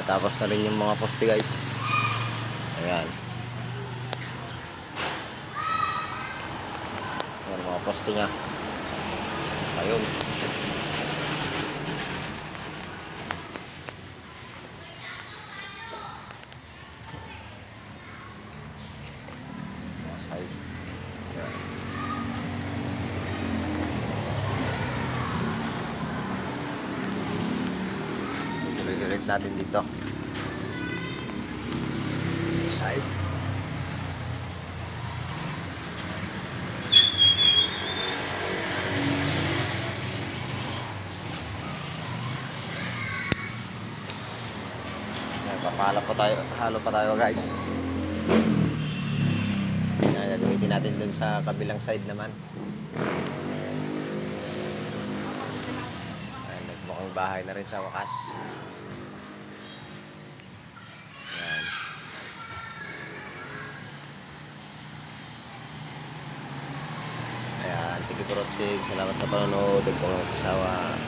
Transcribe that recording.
Tapos na rin yung mga poste guys. Ayan. Ayan mga poste nya. Ayun. Mga side. Ayan. Tuloy-tuloy natin dito. Side. Halo pa tayo guys. Gagamitin natin dun sa kabilang side naman. Ayan, nagmukhang bahay na rin sa wakas. Ayan. Ayan, thank you for watching. Salamat sa panonood. Huwag kong kasawa.